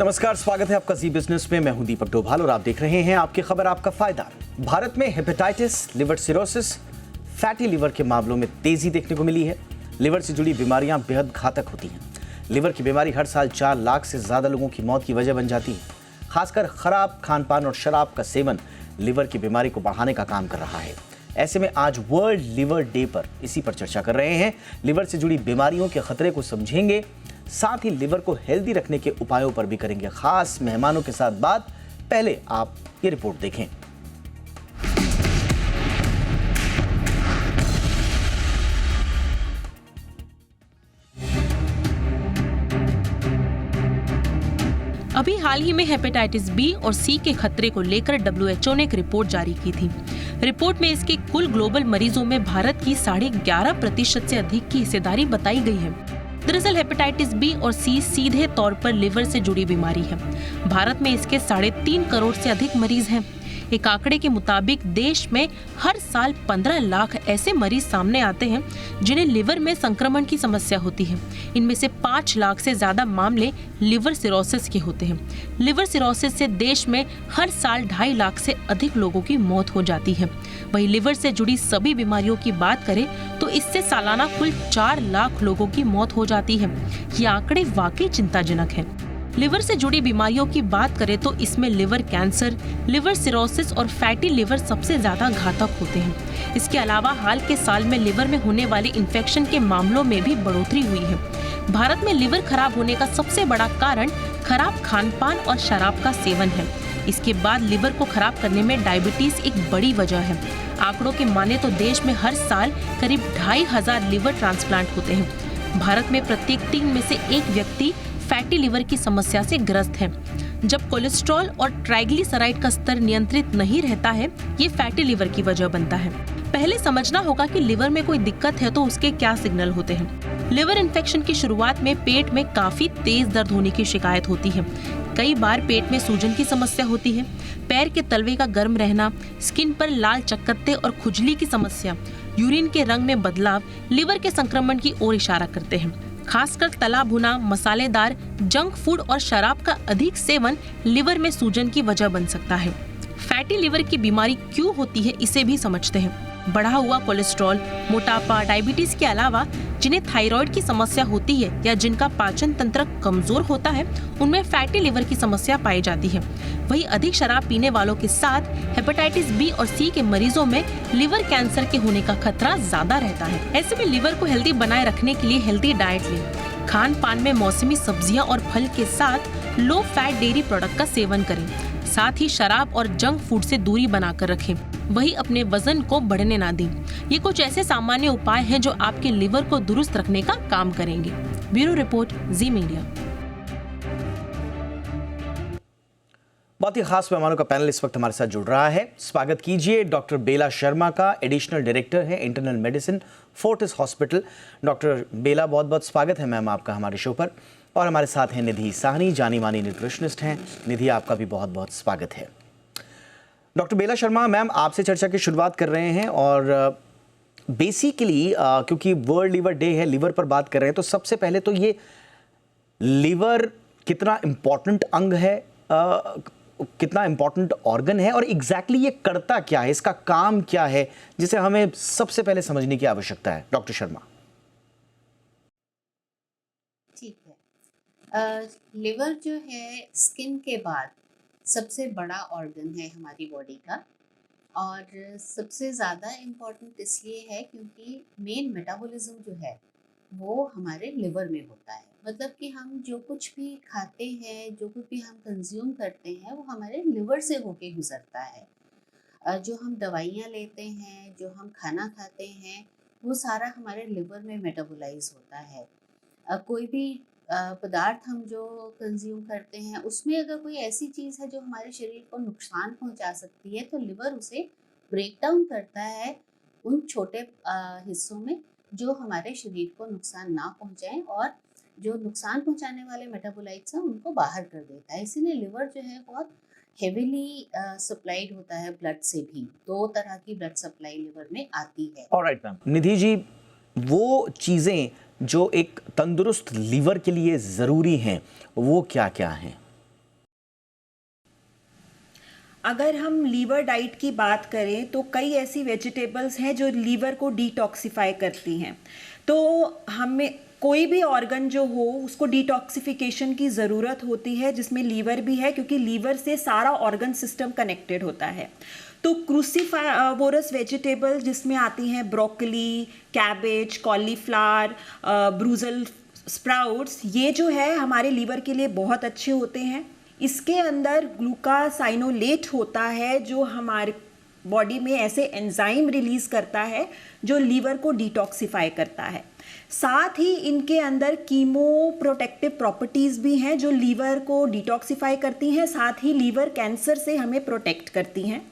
नमस्कार, स्वागत है आपका जी बिजनेस में। मैं हूं दीपक डोभाल और आप देख रहे हैं आपकी खबर आपका फायदा। भारत में hepatitis, liver cirrhosis, fatty liver के मामलों में तेजी देखने को मिली है। लिवर से जुड़ी बीमारियां बेहद घातक होती हैं। लिवर की बीमारी हर साल 4 लाख से ज्यादा लोगों की मौत की वजह बन जाती है। खासकर खराब खान पान और शराब का सेवन लिवर की बीमारी को बढ़ाने का काम कर रहा है। ऐसे में आज वर्ल्ड लिवर डे पर इसी पर चर्चा कर रहे हैं। लिवर से जुड़ी बीमारियों के खतरे को समझेंगे, साथ ही लिवर को हेल्दी रखने के उपायों पर भी करेंगे खास मेहमानों के साथ बात। पहले आप ये रिपोर्ट देखें। अभी हाल ही में हेपेटाइटिस बी और सी के खतरे को लेकर WHO ने एक रिपोर्ट जारी की थी। रिपोर्ट में इसके कुल ग्लोबल मरीजों में भारत की 11.5% से अधिक की हिस्सेदारी बताई गई है। दरअसल हेपेटाइटिस बी और सी सीधे तौर पर लिवर से जुड़ी बीमारी है। भारत में इसके 3.5 करोड़ से अधिक मरीज हैं। एक आंकड़े के मुताबिक देश में हर साल 15 लाख ऐसे मरीज सामने आते हैं जिन्हें लिवर में संक्रमण की समस्या होती है। इनमें से 5 लाख से ज्यादा मामले लिवर सिरोसिस के होते हैं। लिवर सिरोसिस से देश में हर साल 2.5 लाख से अधिक लोगों की मौत हो जाती है। वहीं लिवर से जुड़ी सभी बीमारियों की बात करें तो इससे सालाना कुल 4 लाख लोगों की मौत हो जाती है। ये आंकड़े वाकई चिंताजनक हैं। लिवर से जुड़ी बीमारियों की बात करें तो इसमें लिवर कैंसर, लिवर सिरोसिस और फैटी लिवर सबसे ज्यादा घातक होते हैं। इसके अलावा हाल के साल में लिवर में होने वाले इन्फेक्शन के मामलों में भी बढ़ोतरी हुई है। भारत में लिवर खराब होने का सबसे बड़ा कारण खराब खान-पान और शराब का सेवन है। इसके बाद लिवर को खराब करने में डायबिटीज एक बड़ी वजह है। आंकड़ों के माने तो देश में हर साल करीब 2,500 लिवर ट्रांसप्लांट होते हैं। भारत में प्रत्येक 3 में से 1 व्यक्ति फैटी लिवर की समस्या से ग्रस्त है। जब कोलेस्ट्रॉल और ट्राइग्लिसराइड का स्तर नियंत्रित नहीं रहता है, ये फैटी लिवर की वजह बनता है। पहले समझना होगा कि लिवर में कोई दिक्कत है तो उसके क्या सिग्नल होते हैं। लिवर इन्फेक्शन की शुरुआत में पेट में काफी तेज दर्द होने की शिकायत होती है। कई बार पेट में सूजन की समस्या होती है। पैर के तलवे का गर्म रहना, स्किन पर लाल चकत्ते और खुजली की समस्या, यूरिन के रंग में बदलाव लिवर के संक्रमण की ओर इशारा करते हैं। खासकर तला भुना, मसालेदार, जंक फूड और शराब का अधिक सेवन लिवर में सूजन की वजह बन सकता है। फैटी लिवर की बीमारी क्यों होती है, इसे भी समझते हैं। बढ़ा हुआ कोलेस्ट्रॉल, मोटापा, डायबिटीज के अलावा जिन्हें थायराइड की समस्या होती है या जिनका पाचन तंत्र कमजोर होता है, उनमें फैटी लिवर की समस्या पाई जाती है। वहीं अधिक शराब पीने वालों के साथ हेपेटाइटिस बी और सी के मरीजों में लिवर कैंसर के होने का खतरा ज्यादा रहता है। ऐसे में लिवर को हेल्दी बनाए रखने के लिए हेल्दी डाइट लें। खान पान में मौसमी सब्जियां और फल के साथ लो फैट डेयरी प्रोडक्ट का सेवन करें। साथ ही शराब और जंक फूड से दूरी बनाकर रखें। वही अपने वजन को बढ़ने ना दें। ये कुछ ऐसे सामान्य उपाय हैं जो आपके लिवर को दुरुस्त रखने का काम करेंगे। ब्यूरो रिपोर्ट, जी मीडिया। बहुत ही खास मेहमानों का पैनल इस वक्त हमारे साथ जुड़ रहा है। स्वागत कीजिए डॉक्टर बेला शर्मा का, एडिशनल डायरेक्टर है internal medicine, Fortis hospital. Doctor Bela, बहुत बहुत स्वागत है मैम आपका हमारे शो पर। और हमारे साथ हैं निधि साहनी, जानी मानी न्यूट्रिशनिस्ट हैं। निधि, आपका भी बहुत बहुत स्वागत है। डॉक्टर बेला शर्मा मैम, आपसे चर्चा की शुरुआत कर रहे हैं और बेसिकली क्योंकि वर्ल्ड लिवर डे है, लिवर पर बात कर रहे हैं, तो सबसे पहले तो ये लिवर कितना इम्पोर्टेंट अंग है, कितना इम्पोर्टेंट ऑर्गन है और एग्जैक्टली ये करता क्या है, इसका काम क्या है, जिसे हमें सबसे पहले समझने की आवश्यकता है। डॉक्टर शर्मा। ठीक है। लिवर जो है स्किन के बाद सबसे बड़ा ऑर्गन है हमारी बॉडी का और सबसे ज़्यादा इम्पोर्टेंट इसलिए है क्योंकि मेन मेटाबॉलिज्म जो है वो हमारे लिवर में होता है। मतलब कि हम जो कुछ भी खाते हैं, जो कुछ भी हम कंज्यूम करते हैं, वो हमारे लिवर से होके गुजरता है। जो हम दवाइयाँ लेते हैं, जो हम खाना खाते हैं, वो सारा हमारे लिवर में मेटाबोलाइज होता है। कोई भी पदार्थ हम जो कंज्यूम करते हैं उसमें अगर कोई ऐसी चीज़ है जो हमारे शरीर को नुकसान पहुंचा सकती है तो लिवर उसे ब्रेक डाउन करता है उन छोटे हिस्सों में जो हमारे शरीर को नुकसान ना पहुंचाएं और जो नुकसान पहुंचाने वाले मेटाबोलाइट्स हैं उनको बाहर कर देता है। इसीलिए लिवर जो है बहुत हेवीली सप्लाइड होता है ब्लड से भी। 2 तरह की ब्लड सप्लाई लिवर में आती है। Alright ma'am. निधि जी, वो चीज़ें जो एक तंदुरुस्त लीवर के लिए ज़रूरी हैं वो क्या क्या हैं? अगर हम लीवर डाइट की बात करें तो कई ऐसी वेजिटेबल्स हैं जो लीवर को डिटॉक्सिफाई करती हैं। तो हमें कोई भी ऑर्गन जो हो उसको डिटॉक्सिफिकेशन की ज़रूरत होती है, जिसमें लीवर भी है, क्योंकि लीवर से सारा ऑर्गन सिस्टम कनेक्टेड होता है। तो क्रूसीफोरस वेजिटेबल जिसमें आती हैं ब्रोकली, कैबेज, कॉलीफ्लावर, ब्रूजल स्प्राउट्स, ये जो है हमारे लीवर के लिए बहुत अच्छे होते हैं। इसके अंदर ग्लूकासाइनोलेट होता है जो हमारे बॉडी में ऐसे एंजाइम रिलीज करता है जो लीवर को डिटॉक्सिफाई करता है। साथ ही इनके अंदर कीमो प्रोटेक्टिव प्रॉपर्टीज़ भी हैं जो लीवर को डिटॉक्सिफाई करती हैं, साथ ही लीवर कैंसर से हमें प्रोटेक्ट करती हैं।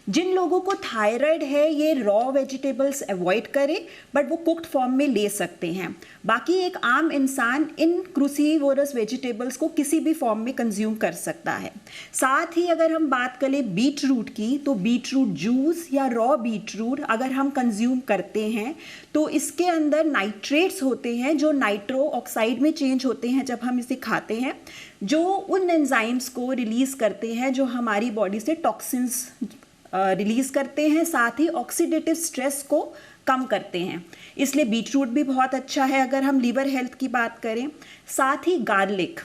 जिन लोगों को थायराइड है ये रॉ वेजिटेबल्स अवॉइड करें, बट वो कुक्ड फॉर्म में ले सकते हैं। बाकी एक आम इंसान इन क्रूसीवोरस वेजिटेबल्स को किसी भी फॉर्म में कंज्यूम कर सकता है। साथ ही अगर हम बात करें बीट रूट की, तो बीट रूट जूस या रॉ बीट रूट अगर हम कंज्यूम करते हैं तो इसके अंदर नाइट्रेट्स होते हैं जो नाइट्रो ऑक्साइड में चेंज होते हैं जब हम इसे खाते हैं, जो उन एंजाइम्स को रिलीज करते हैं जो हमारी बॉडी से टॉक्सिन्स रिलीज करते हैं, साथ ही ऑक्सीडेटिव स्ट्रेस को कम करते हैं। इसलिए बीट रूट भी बहुत अच्छा है अगर हम लीवर हेल्थ की बात करें। साथ ही गार्लिक,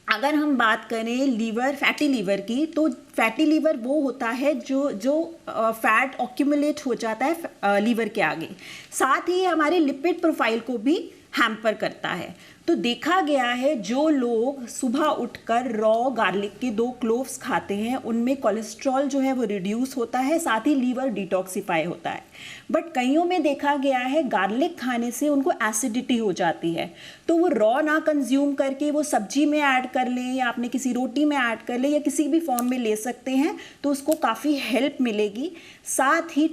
अगर हम बात करें फैटी लीवर की, तो फैटी लीवर वो होता है जो फैट ऑक्यूमुलेट हो जाता है लीवर के आगे, साथ ही हमारे लिपिड प्रोफाइल को भी हैम्पर करता है। तो देखा गया है जो लोग सुबह उठकर रॉ गार्लिक के 2 क्लोव्स खाते हैं उनमें कोलेस्ट्रॉल जो है वो रिड्यूस होता है, साथ ही लीवर डिटॉक्सिफाई होता है। बट कईयों में देखा गया है गार्लिक खाने से उनको एसिडिटी हो जाती है, तो वो रॉ ना कंज्यूम करके वो सब्जी में ऐड कर लें या आपने किसी रोटी में ऐड कर लें या किसी भी फॉर्म में ले सकते हैं, तो उसको काफ़ी हेल्प मिलेगी। साथ ही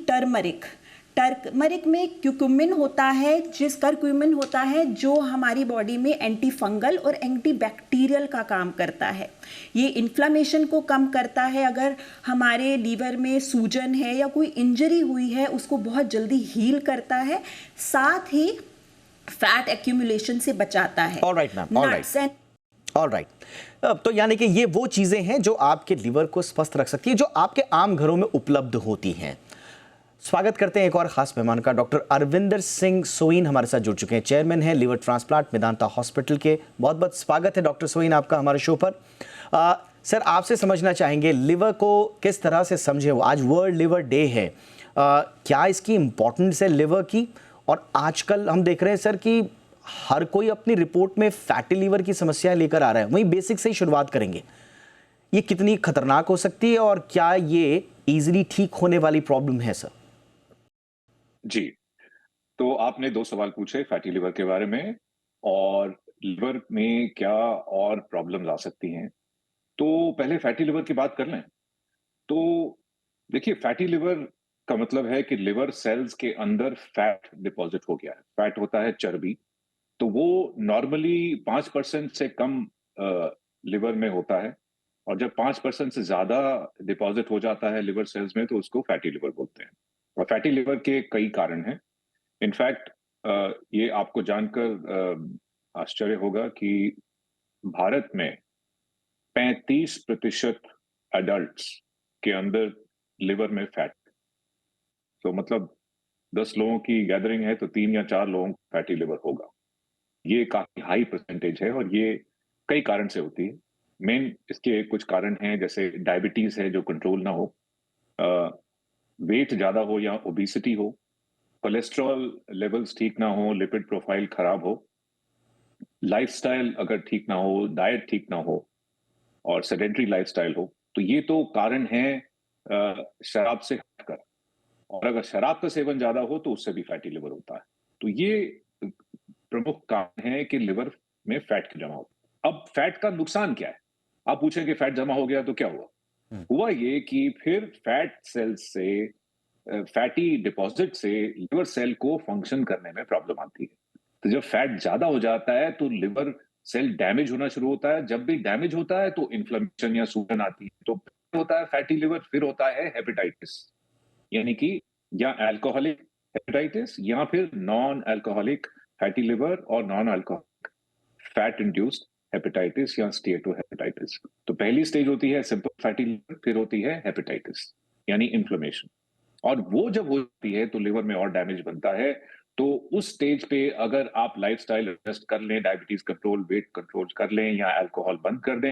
टर्मरिक में क्यूक्यूमिन होता है, करक्यूमिन होता है जो हमारी बॉडी में एंटी फंगल और एंटी बैक्टीरियल का काम करता है। ये इन्फ्लामेशन को कम करता है, अगर हमारे लीवर में सूजन है या कोई इंजरी हुई है उसको बहुत जल्दी हील करता है, साथ ही फैट एक्यूमुलेशन से बचाता है। Alright ma'am, alright. तो यानी कि ये वो चीजें हैं जो आपके लीवर को स्वस्थ रख सकती है, जो आपके आम घरों में उपलब्ध होती हैं। स्वागत करते हैं एक और खास मेहमान का। डॉक्टर अरविंदर सिंह सोइन हमारे साथ जुड़ चुके हैं, चेयरमैन हैं लिवर ट्रांसप्लांट मेदांता हॉस्पिटल के। बहुत बहुत स्वागत है डॉक्टर सोइन आपका हमारे शो पर। सर, आपसे समझना चाहेंगे लिवर को किस तरह से समझे। आज वर्ल्ड लिवर डे है, क्या इसकी इम्पोर्टेंस है लिवर की? और आजकल हम देख रहे हैं सर कि हर कोई अपनी रिपोर्ट में फैटी लिवर की समस्या लेकर आ रहा है। वहीं बेसिक से ही शुरुआत करेंगे, ये कितनी खतरनाक हो सकती है और क्या ये इजीली ठीक होने वाली प्रॉब्लम है सर? जी, तो आपने 2 सवाल पूछे फैटी लिवर के बारे में और लिवर में क्या और प्रॉब्लम्स आ सकती हैं। तो पहले फैटी लिवर की बात कर लें। तो देखिए, फैटी लिवर का मतलब है कि लिवर सेल्स के अंदर फैट डिपॉजिट हो गया है। फैट होता है चर्बी, तो वो नॉर्मली 5% से कम लिवर में होता है, और जब 5% से ज़्यादा डिपॉजिट हो जाता है लिवर सेल्स में तो उसको फैटी लिवर बोलते हैं। और फैटी लिवर के कई कारण हैं। इनफैक्ट ये आपको जानकर आश्चर्य होगा कि भारत में 35% एडल्ट्स के अंदर लिवर में फैट। तो मतलब 10 लोगों की गैदरिंग है तो 3 या 4 लोगों को फैटी लिवर होगा। ये काफी हाई परसेंटेज है और ये कई कारण से होती है। मेन इसके कुछ कारण हैं, जैसे डायबिटीज है जो कंट्रोल ना हो, वेट ज्यादा हो या ओबेसिटी हो, कोलेस्ट्रॉल लेवल्स ठीक ना हो, लिपिड प्रोफाइल खराब हो, लाइफस्टाइल अगर ठीक ना हो, डाइट ठीक ना हो और सेडेंटरी लाइफस्टाइल हो, तो ये तो कारण है शराब से हटकर। और अगर शराब का सेवन ज्यादा हो तो उससे भी फैटी लिवर होता है। तो ये प्रमुख कारण है कि लिवर में फैट की जमा होती है। अब फैट का नुकसान क्या है? आप पूछें कि फैट जमा हो गया तो क्या हुआ? हुआ ये कि फिर फैट सेल से फैटी डिपॉजिट से लिवर सेल को फंक्शन करने में प्रॉब्लम आती है। तो जब फैट ज्यादा हो जाता है तो लिवर सेल डैमेज होना शुरू होता है। जब भी डैमेज होता है तो इन्फ्लेमेशन या सूजन आती है। तो होता है फैटी लिवर, फिर होता है हेपेटाइटिस, यानी कि या अल्कोहलिक हेपेटाइटिस या फिर नॉन अल्कोहलिक फैटी लिवर और non alcoholic fat induced hepatitis या स्टीएटोहेपेटाइटिस। तो पहली स्टेज होती है सिंपल फैटी लिवर, फिर होती है हेपेटाइटिस यानी इन्फ्लेमेशन। और वो जब होती है तो लिवर में और डैमेज बनता है। तो उस स्टेज पे अगर आप लाइफस्टाइल एडजस्ट कर लें, डायबिटीज कंट्रोल, वेट कंट्रोल कर लें या अल्कोहल बंद कर दें,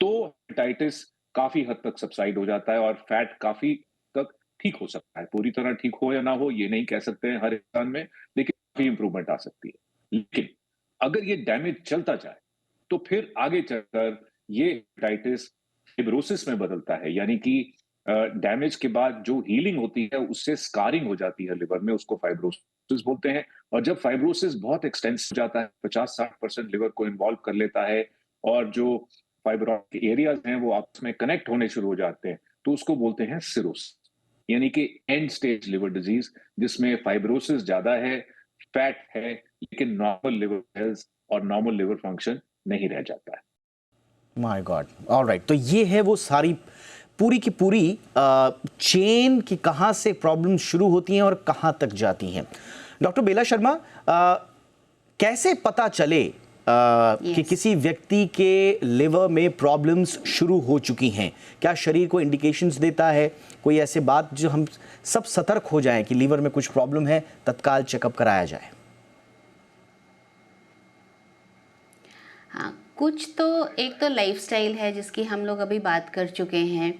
तो हेपेटाइटिस काफी हद तक सबसाइड हो जाता है और फैट काफी तक ठीक हो सकता है। पूरी तरह ठीक हो या ना हो ये नहीं कह सकते हैं हर इंसान में, लेकिन काफी इंप्रूवमेंट आ सकती है। लेकिन अगर ये डैमेज चलता जाए तो फिर आगे चलकर ये हेपेटाइटिस फिब्रोसिस में बदलता है, यानी कि डैमेज के बाद जो हीलिंग होती है उससे स्कारिंग हो जाती है लिवर में, उसको फाइब्रोसिस बोलते हैं। और जब फाइब्रोसिस बहुत एक्सटेंसिव जाता है, 50-60% लिवर को इन्वॉल्व कर लेता है और जो फाइब्रोटिक एरियाज हैं वो आपस में कनेक्ट होने शुरू हो जाते हैं, तो उसको बोलते हैं सिरोसिस, यानी कि एंड स्टेज लिवर डिजीज, जिसमें फाइब्रोसिस ज्यादा है, फैट है, लेकिन नॉर्मल लिवर हेल्थ और नॉर्मल लिवर फंक्शन नहीं रह जाता है। My God, alright. तो ये है वो सारी पूरी की पूरी चेन कि कहाँ से प्रॉब्लम शुरू होती हैं और कहाँ तक जाती हैं। डॉक्टर बेला शर्मा, कैसे पता चले कि किसी व्यक्ति के लिवर में प्रॉब्लम्स शुरू हो चुकी हैं? क्या शरीर को इंडिकेशंस देता है कोई ऐसे बात जो हम सब सतर्क हो जाएं कि लिवर में कुछ प्रॉब्लम है, तत्काल चेकअप कराया जाए? हाँ, कुछ तो एक तो लाइफस्टाइल है जिसकी हम लोग अभी बात कर चुके हैं।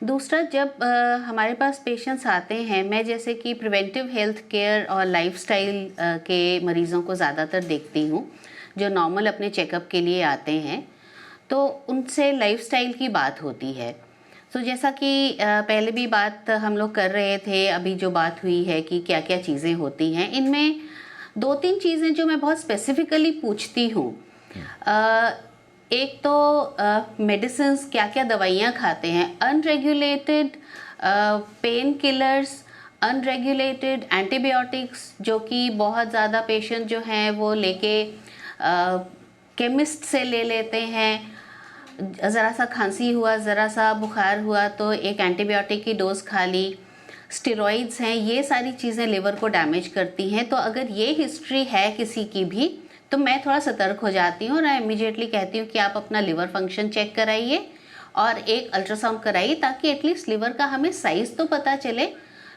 दूसरा, जब हमारे पास पेशेंट्स आते हैं, मैं जैसे कि प्रिवेंटिव हेल्थ केयर और लाइफस्टाइल के मरीज़ों को ज़्यादातर देखती हूँ जो नॉर्मल अपने चेकअप के लिए आते हैं, तो उनसे लाइफस्टाइल की बात होती है। तो जैसा कि पहले भी बात हम लोग कर रहे थे, अभी जो बात हुई है कि क्या क्या चीज़ें होती हैं, इनमें 2-3 चीज़ें जो मैं बहुत स्पेसिफिकली पूछती हूँ। एक तो मेडिसिन्स, क्या क्या दवाइयाँ खाते हैं, unregulated pain killers, unregulated antibiotics, जो कि बहुत ज़्यादा पेशेंट जो हैं वो लेके केमिस्ट से ले लेते हैं। ज़रा सा खांसी हुआ, ज़रा सा बुखार हुआ तो एक एंटीबायोटिक की डोज खा ली। स्टेरॉइड्स हैं, ये सारी चीज़ें लिवर को डैमेज करती हैं। तो अगर ये हिस्ट्री है किसी की भी, तो मैं थोड़ा सतर्क हो जाती हूँ और इमीडिएटली कहती हूँ कि आप अपना लिवर फंक्शन चेक कराइए और एक अल्ट्रासाउंड कराइए, ताकि एटलीस्ट लिवर का हमें साइज़ तो पता चले,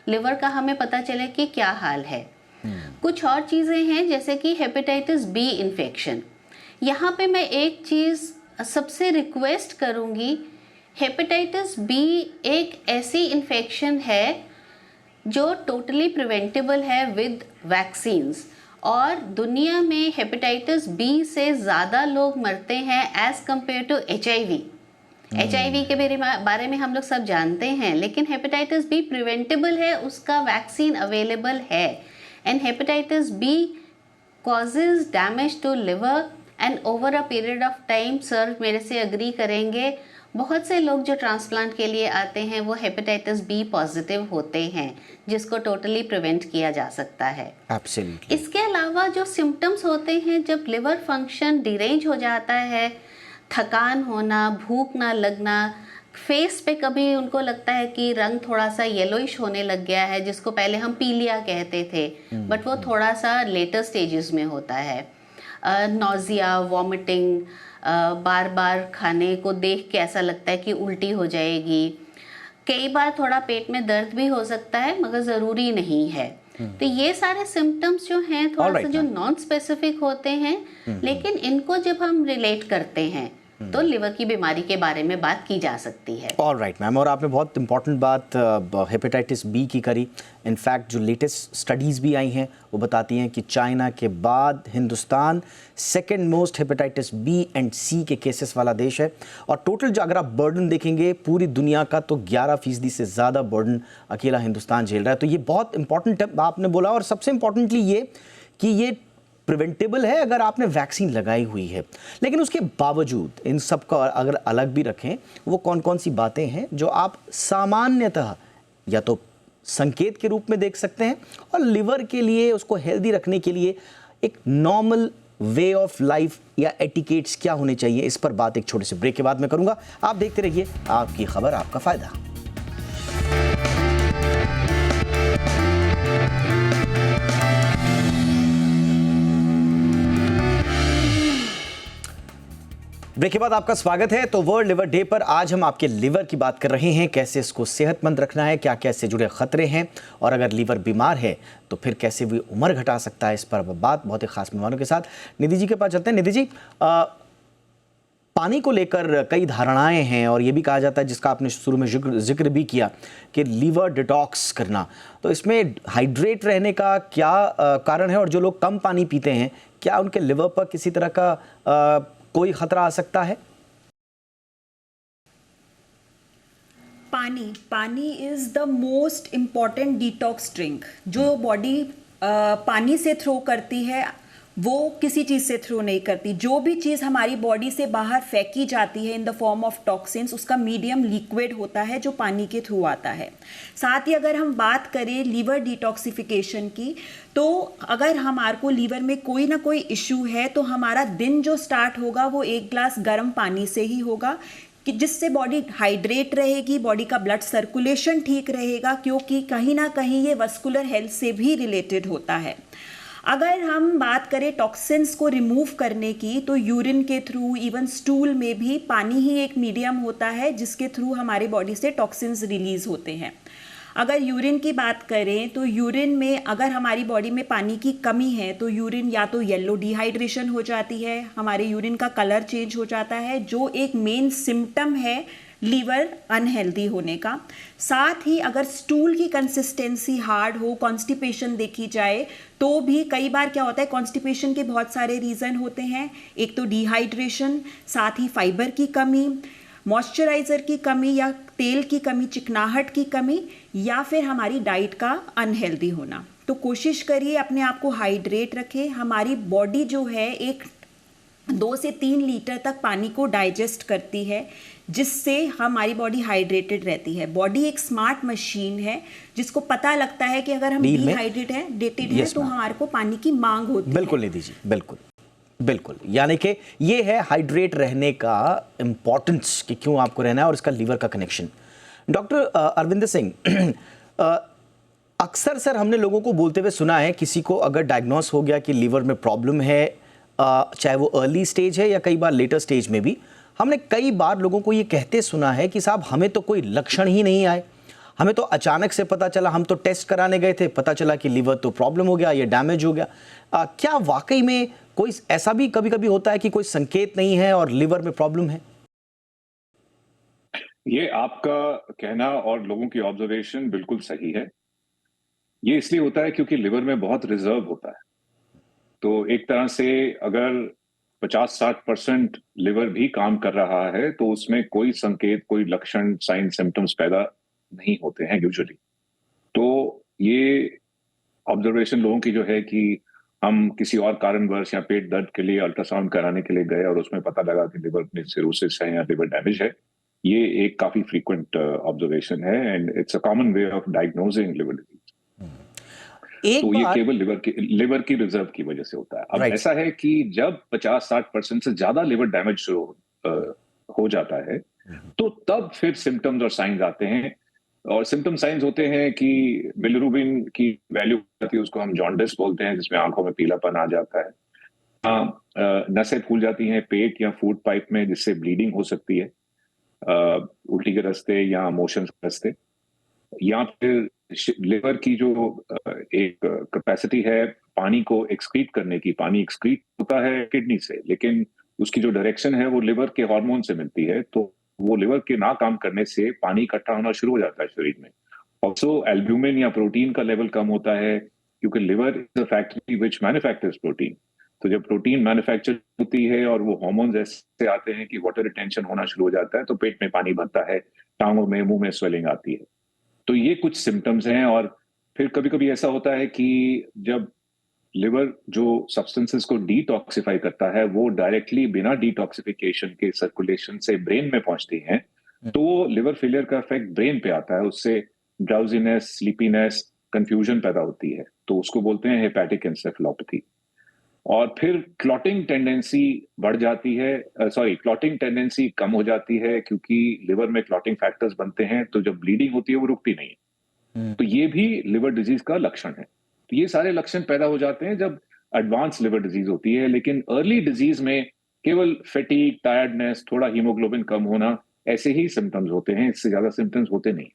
लिवर का हमें पता चले कि क्या हाल है। कुछ और चीज़ें हैं जैसे कि हेपेटाइटिस बी इन्फेक्शन। यहाँ पे मैं एक चीज़ सबसे रिक्वेस्ट करूँगी, हेपेटाइटिस बी एक ऐसी इन्फेक्शन है जो टोटली प्रिवेंटेबल है विद वैक्सीन्स, और दुनिया में हेपेटाइटिस बी से ज़्यादा लोग मरते हैं as compare to HIV। HIV के बारे में हम लोग सब जानते हैं, लेकिन हेपेटाइटिस बी प्रिवेंटेबल है, उसका वैक्सीन अवेलेबल है। And hepatitis B causes damage to liver and over a period of time, sir मेरे से अग्री करेंगे, बहुत से लोग जो ट्रांसप्लांट के लिए आते हैं वो हेपेटाइटिस बी पॉजिटिव होते हैं, जिसको टोटली प्रिवेंट किया जा सकता है। Absolutely. इसके अलावा जो सिम्टम्स होते हैं जब लिवर फंक्शन डिरेंज हो जाता है, थकान होना, भूख ना लगना, फेस पे कभी उनको लगता है कि रंग थोड़ा सा येलोइश होने लग गया है, जिसको पहले हम पीलिया कहते थे, बट वो थोड़ा सा लेटर स्टेजेस में होता है। नॉजिया, वॉमिटिंग, बार बार खाने को देख के ऐसा लगता है कि उल्टी हो जाएगी। कई बार थोड़ा पेट में दर्द भी हो सकता है, मगर ज़रूरी नहीं है। तो ये सारे सिम्टम्स जो हैं थोड़ा सा जो नॉन स्पेसिफिक होते हैं, लेकिन इनको जब हम रिलेट करते हैं तो लिवर की बीमारी के बारे में बात की जा सकती है। ऑलराइट मैम, और आपने बहुत इंपॉर्टेंट बात हेपेटाइटिस बी की करी। इनफैक्ट जो लेटेस्ट स्टडीज़ भी आई हैं वो बताती हैं कि चाइना के बाद Hindustan second most hepatitis B and C के केसेस वाला देश है। और टोटल जो अगर आप बर्डन देखेंगे पूरी दुनिया का, तो 11% से ज़्यादा बर्डन अकेला हिंदुस्तान झेल रहा है। तो ये बहुत इंपॉर्टेंट आपने बोला, और सबसे इंपॉर्टेंटली ये कि ये प्रिवेंटेबल है अगर आपने वैक्सीन लगाई हुई है। लेकिन उसके बावजूद इन सब का अगर अलग भी रखें, वो कौन कौन सी बातें हैं जो आप सामान्यतः या तो संकेत के रूप में देख सकते हैं, और लिवर के लिए उसको हेल्दी रखने के लिए एक नॉर्मल वे ऑफ लाइफ या एटिकेट्स क्या होने चाहिए, इस पर बात एक छोटे से ब्रेक के बाद में करूंगा। आप देखते रहिए आपकी खबर आपका फायदा। ब्रेक के बाद आपका स्वागत है। तो वर्ल्ड लिवर डे पर आज हम आपके लिवर की बात कर रहे हैं, कैसे इसको सेहतमंद रखना है, क्या क्या इससे जुड़े खतरे हैं, और अगर लीवर बीमार है तो फिर कैसे वो उम्र घटा सकता है। इस पर बात बहुत ही खास मेहमानों के साथ निधि जी के पास चलते हैं। निधि जी, पानी को लेकर कई धारणाएं हैं और ये भी कहा जाता है, जिसका आपने शुरू में जिक्र भी किया, कि लीवर डिटॉक्स करना। तो इसमें हाइड्रेट रहने का क्या कारण है, और जो लोग कम पानी पीते हैं क्या उनके लिवर पर किसी तरह का कोई खतरा आ सकता है? पानी is the most important detox drink. जो बॉडी पानी से थ्रो करती है वो किसी चीज़ से थ्रो नहीं करती। जो भी चीज़ हमारी बॉडी से बाहर फेंकी जाती है in the form of toxins, उसका मीडियम लिक्विड होता है जो पानी के थ्रू आता है। साथ ही अगर हम बात करें लीवर डिटॉक्सिफिकेशन की, तो अगर हमारे को लीवर में कोई ना कोई इशू है तो हमारा दिन जो स्टार्ट होगा वो 1 ग्लास गर्म पानी से ही होगा, कि जिससे बॉडी हाइड्रेट रहेगी, बॉडी का ब्लड सर्कुलेशन ठीक रहेगा, क्योंकि कहीं ना कहीं ये वस्कुलर हेल्थ से भी रिलेटेड होता है। अगर हम बात करें टॉक्सिन्स को रिमूव करने की, तो यूरिन के थ्रू, इवन स्टूल में भी पानी ही एक मीडियम होता है जिसके थ्रू हमारे बॉडी से टॉक्सिन्स रिलीज होते हैं। अगर यूरिन की बात करें तो यूरिन में अगर हमारी बॉडी में पानी की कमी है तो यूरिन या तो येलो डिहाइड्रेशन हो जाती है, हमारे यूरिन का कलर चेंज हो जाता है, जो एक मेन सिम्टम है लीवर अनहेल्दी होने का। साथ ही अगर स्टूल की कंसिस्टेंसी हार्ड हो, कॉन्स्टिपेशन देखी जाए, तो भी कई बार क्या होता है, कॉन्स्टिपेशन के बहुत सारे रीज़न होते हैं। एक तो डिहाइड्रेशन, साथ ही फाइबर की कमी, मॉइस्चराइज़र की कमी या तेल की कमी, चिकनाहट की कमी, या फिर हमारी डाइट का अनहेल्दी होना। तो कोशिश करिए अपने आप को हाइड्रेट रखें। हमारी बॉडी जो है एक 2 से 3 लीटर तक पानी को डाइजेस्ट करती है, जिससे हमारी बॉडी हाइड्रेटेड रहती है। बॉडी एक स्मार्ट मशीन है जिसको पता लगता है कि अगर हम डिहाइड्रेटेड हैं तो हमारे को पानी की मांग होती है। बिल्कुल निधि जी, बिल्कुल बिल्कुल। यानी कि ये है हाइड्रेट रहने का इम्पोर्टेंस, कि क्यों आपको रहना है, और इसका लीवर का कनेक्शन। डॉक्टर अरविंदर सिंह, अक्सर सर हमने लोगों को बोलते हुए सुना है, किसी को अगर डायग्नोस हो गया कि लीवर में प्रॉब्लम है, चाहे वो अर्ली स्टेज है या कई बार लेटर स्टेज में भी, हमने कई बार लोगों को ये कहते सुना है कि साहब हमें तो कोई लक्षण ही नहीं आए, हमें तो अचानक से पता चला, हम तो टेस्ट कराने गए थे, पता चला कि लीवर तो प्रॉब्लम हो गया, ये डैमेज हो गया। क्या वाकई में कोई ऐसा भी कभी कभी होता है कि कोई संकेत नहीं है और लिवर में प्रॉब्लम है? ये आपका कहना और लोगों की ऑब्जर्वेशन बिल्कुल सही है। ये इसलिए होता है क्योंकि लिवर में बहुत रिजर्व होता है। तो एक तरह से अगर 50-60% लिवर भी काम कर रहा है तो उसमें कोई संकेत, कोई लक्षण, साइन, सिम्टम्स पैदा नहीं होते हैं यूजुअली। तो ये ऑब्जर्वेशन लोगों की जो है कि हम किसी और कारणवश या पेट दर्द के लिए अल्ट्रासाउंड कराने के लिए गए और उसमें पता लगा कि लिवर में सिरोसिस है या लिवर डैमेज है, ये एक काफी फ्रीक्वेंट ऑब्जर्वेशन है and it's a common way of diagnosing liver disease. तो ये केवल लिवर की रिजर्व की वजह से होता है। अब ऐसा है कि जब 50-60% से ज्यादा लिवर डैमेज हो जाता है तो तब फिर सिम्टम्स और साइंस आते हैं, और सिम्टम साइंस होते हैं कि बिलिरुबिन की वैल्यू आती है, उसको हम जॉन्डिस बोलते हैं, जिसमें आंखों में पीलापन आ जाता है। नसें फूल जाती हैं पेट या फूड पाइप में, जिससे ब्लीडिंग हो सकती है उल्टी के रास्ते या मोशन के रास्ते, या फिर लिवर की जो एक कैपेसिटी है पानी को एक्सक्रीट करने की, पानी एक्सक्रीट होता है किडनी से, लेकिन उसकी जो डायरेक्शन है वो लिवर के हार्मोन से मिलती है, तो वो लिवर के ना काम करने से पानी इकट्ठा होना शुरू हो जाता है शरीर में। ऑल्सो एल्ब्यूमिन या प्रोटीन का लेवल कम होता है, क्योंकि liver is a factory which manufactures protein. तो जब प्रोटीन मैन्युफैक्चर होती है और वो हार्मोन्स ऐसे आते हैं कि वाटर रिटेंशन होना शुरू हो जाता है, तो पेट में पानी भरता है, टांगों में, मुंह में स्वेलिंग आती है। तो ये कुछ सिम्टम्स हैं। और फिर कभी कभी ऐसा होता है कि जब लिवर जो सब्सटेंसेस को डिटॉक्सिफाई करता है वो डायरेक्टली बिना डिटॉक्सिफिकेशन के सर्कुलेशन से ब्रेन में पहुंचती हैं, तो वो लिवर फेलियर का इफेक्ट ब्रेन पे आता है, उससे ड्राउजीनेस, स्लीपीनेस, कंफ्यूजन पैदा होती है, तो उसको बोलते हैं हेपेटिक एन्सेफेलोपैथी। और फिर क्लॉटिंग टेंडेंसी बढ़ जाती है, क्लॉटिंग टेंडेंसी कम हो जाती है, क्योंकि लिवर में क्लॉटिंग फैक्टर्स बनते हैं, तो जब ब्लीडिंग होती है वो रुकती नहीं है। तो ये भी लिवर डिजीज का लक्षण है। तो ये सारे लक्षण पैदा हो जाते हैं जब एडवांस लिवर डिजीज होती है, लेकिन अर्ली डिजीज में केवल फैटीग, टायर्डनेस, थोड़ा हीमोग्लोबिन कम होना, ऐसे ही सिम्टम्स होते हैं, इससे ज्यादा सिम्टम्स होते नहीं।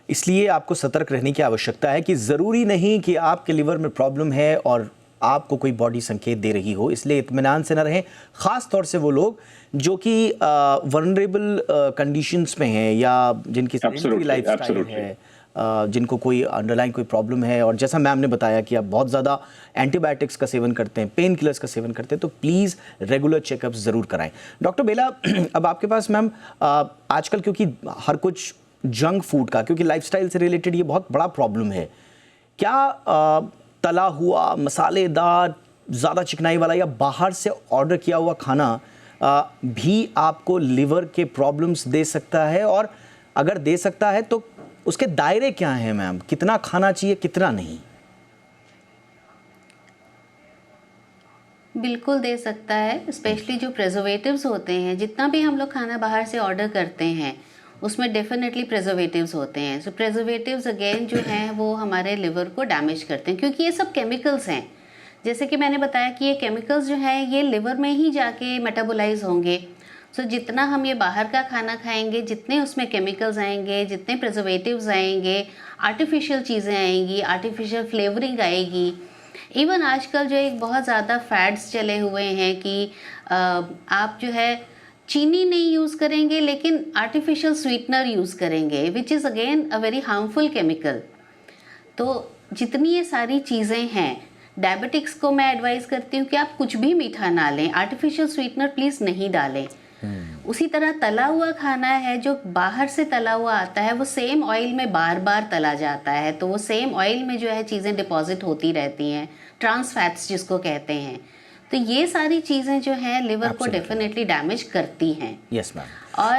इसलिए आपको सतर्क रहने की आवश्यकता है कि ज़रूरी नहीं कि आपके लिवर में प्रॉब्लम है और आपको कोई बॉडी संकेत दे रही हो, इसलिए इत्मीनान से न रहें। ख़ास तौर से वो लोग जो कि वनरेबल कंडीशंस में हैं या जिनकी सेडेंटरी लाइफस्टाइल है, जिनको कोई अंडरलाइन कोई प्रॉब्लम है, और जैसा मैम ने बताया कि आप बहुत ज़्यादा एंटीबायोटिक्स का सेवन करते हैं, पेन किलर्स का सेवन करते हैं, तो प्लीज़ रेगुलर चेकअप्स ज़रूर कराएं। डॉक्टर बेला, अब आपके पास मैम आजकल क्योंकि हर कुछ जंक फूड का, क्योंकि लाइफस्टाइल से रिलेटेड ये बहुत बड़ा प्रॉब्लम है, क्या तला हुआ, मसालेदार, ज़्यादा चिकनाई वाला या बाहर से ऑर्डर किया हुआ खाना भी आपको लिवर के प्रॉब्लम्स दे सकता है? और अगर दे सकता है तो उसके दायरे क्या हैं मैम? कितना खाना चाहिए, कितना नहीं? बिल्कुल दे सकता है, स्पेशली जो प्रिजर्वेटिव्स होते हैं, जितना भी हम लोग खाना बाहर से ऑर्डर करते हैं उसमें डेफिनेटली प्रिजर्वेटिव्स होते हैं। सो प्रिजर्वेटिव्स अगेन जो हैं वो हमारे लिवर को डैमेज करते हैं, क्योंकि ये सब केमिकल्स हैं। जैसे कि मैंने बताया कि ये केमिकल्स जो हैं ये लिवर में ही जाके मेटाबोलाइज होंगे। सो जितना हम ये बाहर का खाना खाएंगे, जितने उसमें केमिकल्स आएंगे, जितने प्रिजर्वेटिव्स आएंगे, आर्टिफिशियल चीज़ें आएंगी, आर्टिफिशियल फ्लेवरिंग आएगी। इवन आजकल जो एक बहुत ज़्यादा फैड्स चले हुए हैं कि आप जो है चीनी नहीं यूज़ करेंगे लेकिन आर्टिफिशियल स्वीटनर यूज़ करेंगे, which is again a very harmful chemical. तो जितनी ये सारी चीज़ें हैं, डायबिटिक्स को मैं एडवाइस करती हूँ कि आप कुछ भी मीठा ना लें, आर्टिफिशियल स्वीटनर प्लीज़ नहीं डालें। उसी तरह तला हुआ खाना है जो बाहर से तला हुआ आता है, वो सेम ऑयल में बार बार तला जाता है, तो वो सेम ऑयल में जो है चीज़ें डिपॉजिट होती रहती हैं, ट्रांस फैट्स जिसको कहते हैं। तो ये सारी चीज़ें जो हैं लिवर को डेफिनेटली डैमेज करती हैं। Yes ma'am. और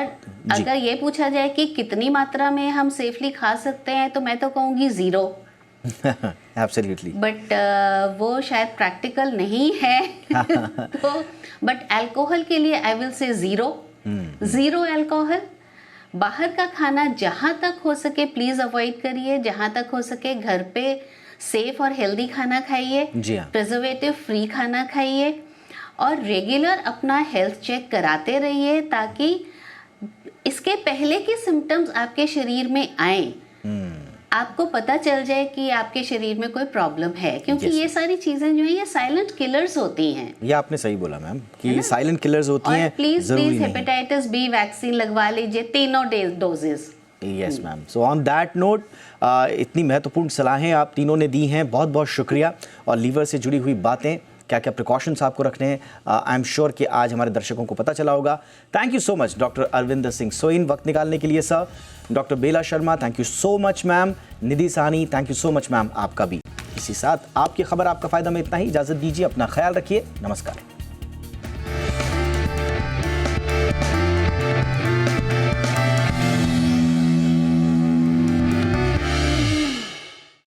अगर ये पूछा जाए कि कितनी मात्रा में हम सेफली खा सकते हैं, तो मैं तो कहूँगी 0। एब्सोल्युटली। बट वो शायद प्रैक्टिकल नहीं है। तो बट अल्कोहल के लिए आई विल से 0 अल्कोहल। बाहर का खाना जहाँ तक हो सके प्लीज़ अवॉइड करिए, जहाँ तक हो सके घर पे सेफ और हेल्दी खाना खाइए, प्रिजर्वेटिव फ्री खाना खाइए, और रेगुलर अपना हेल्थ चेक कराते रहिए ताकि इसके पहले के सिम्टम्स आपके शरीर में आए, आपको पता चल जाए कि आपके शरीर में कोई प्रॉब्लम है। क्योंकि ये सारी चीजें जो है ये साइलेंट किलर्स होती हैं। ये आपने सही बोला मैम कि साइलेंट किलर्स होती हैं। प्लीज हेपेटाइटिस बी वैक्सीन लगवा लीजिए, तीनों doses. Yes ma'am. So on that note, इतनी महत्वपूर्ण सलाहें आप तीनों ने दी हैं, बहुत बहुत शुक्रिया। और लीवर से जुड़ी हुई बातें, क्या क्या प्रिकॉशंस आपको रखने हैं, आई एम श्योर कि आज हमारे दर्शकों को पता चला होगा। Thank you so much doctor Arvinder Singh सोइन वक्त निकालने के लिए sir. Doctor Bela Sharma, thank you so much ma'am. Nidhi Sahni, thank you so much ma'am, आपका भी। इसी साथ आपकी खबर आपका फ़ायदा में इतना ही। इजाज़त दीजिए, अपना ख्याल रखिए, नमस्कार।